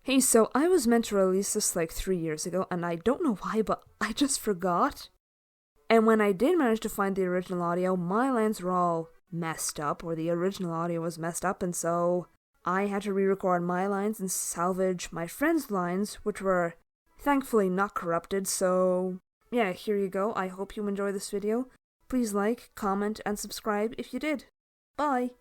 Hey, so I was meant to release this like 3 years ago, and I don't know why, but I just forgot. And when I did manage to find the original audio, my lines were all messed up, or the original audio was messed up, and so I had to re-record my lines and salvage my friend's lines, which were thankfully not corrupted, so yeah, here you go. I hope you enjoy this video. Please like, comment, and subscribe if you did. Bye!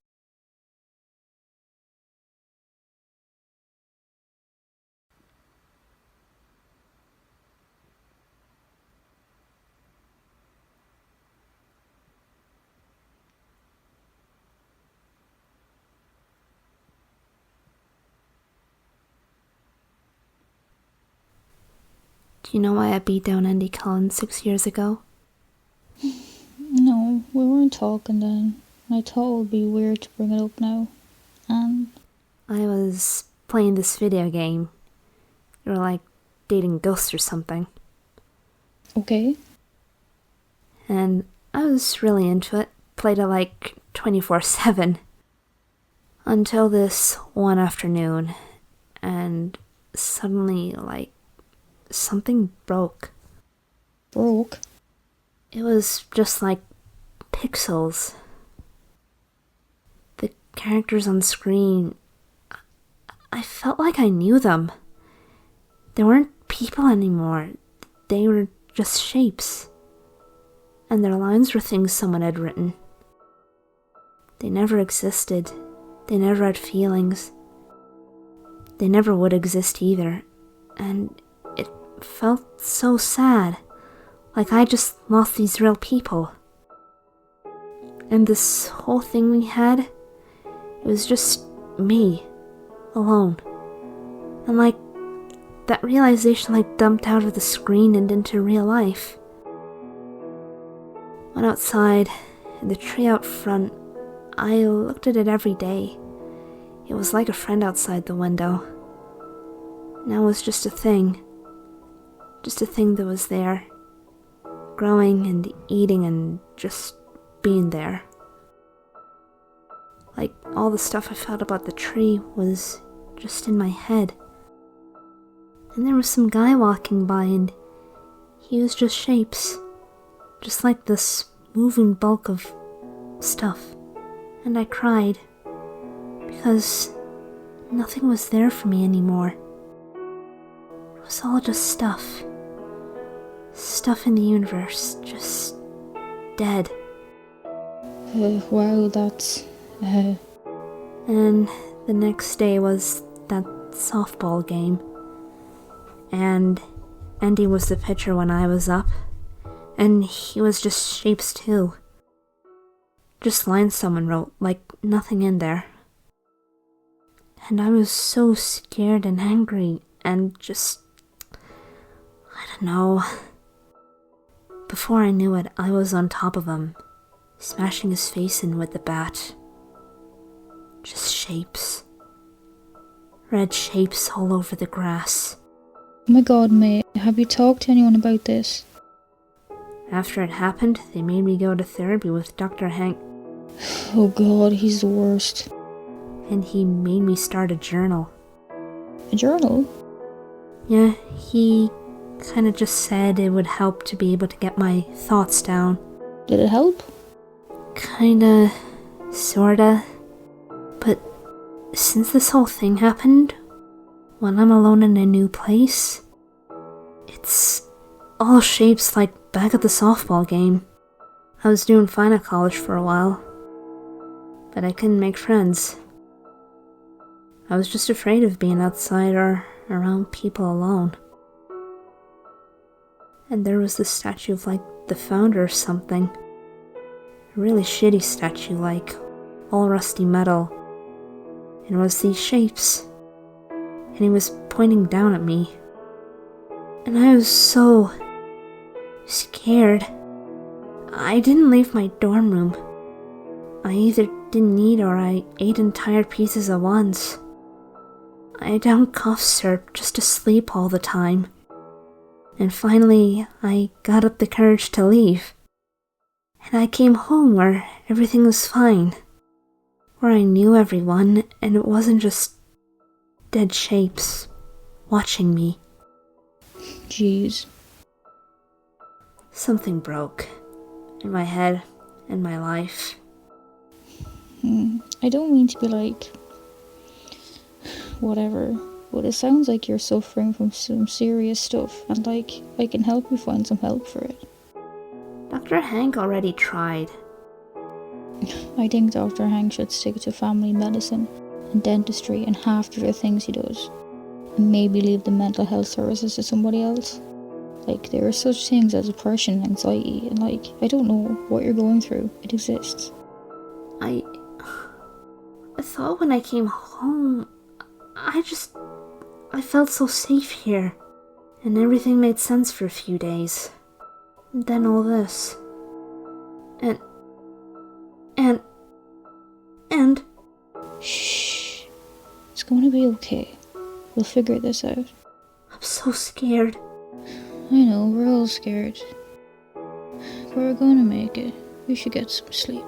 Do you know why I beat down Andy Cullen 6 years ago? No, we weren't talking then. I thought it would be weird to bring it up now. And I was playing this video game. You were like dating ghosts or something. okay. And I was really into it. Played it like 24/7. Until this one afternoon. And suddenly, like, something broke. Broke? It was just like pixels. The characters on screen, I felt like I knew them. They weren't people anymore. They were just shapes. And their lines were things someone had written. They never existed. They never had feelings. They never would exist either. And it felt so sad. Like I just lost these real people. And this whole thing we had, it was just me, alone. And like, that realization like dumped out of the screen and into real life. Went outside, and the tree out front, I looked at it every day. It was like a friend outside the window. Now it was just a thing. Just a thing that was there. Growing and eating and just being there. Like all the stuff I felt about the tree was just in my head. And there was some guy walking by and he was just shapes. Just like this moving bulk of stuff. And I cried. Because nothing was there for me anymore. It was all just stuff. Stuff in the universe, just dead. Wow, that's... And the next day was that softball game. And Andy was the pitcher when I was up. And he was just shapes too. Just lines someone wrote, like nothing in there. And I was so scared and angry and just... I don't know... Before I knew it, I was on top of him, smashing his face in with the bat. Just shapes. Red shapes all over the grass. Oh my god, mate, have you talked to anyone about this? After it happened, they made me go to therapy with Dr. Hank. Oh god, he's the worst. And he made me start a journal. A journal? Yeah, he kind of just said it would help to be able to get my thoughts down. Did it help? Kinda, sorta. But since this whole thing happened, when I'm alone in a new place, it's all shapes like back at the softball game. I was doing fine at college for a while, but I couldn't make friends. I was just afraid of being outside or around people alone. And there was this statue of like the founder or something. A really shitty statue, like all rusty metal. And it was these shapes. And he was pointing down at me. And I was so scared. I didn't leave my dorm room. I either didn't eat or I ate entire pieces at once. I downed cough syrup just to sleep all the time. And finally, I got up the courage to leave. And I came home where everything was fine. Where I knew everyone, and it wasn't just dead shapes. watching me. Jeez. Something broke. In my head, in my life. I don't mean to be like... whatever. But it sounds like you're suffering from some serious stuff. And like, I can help you find some help for it. Dr. Hank already tried. I think Dr. Hank should stick to family medicine and dentistry and half the other things he does. And maybe leave the mental health services to somebody else. Like, there are such things as depression and anxiety, and like, I don't know what you're going through. It exists. I thought when I came home, I felt so safe here. And everything made sense for a few days. And then all this. And... Shh. It's going to be okay. We'll figure this out. I'm so scared. I know, we're all scared. But we're going to make it. We should get some sleep.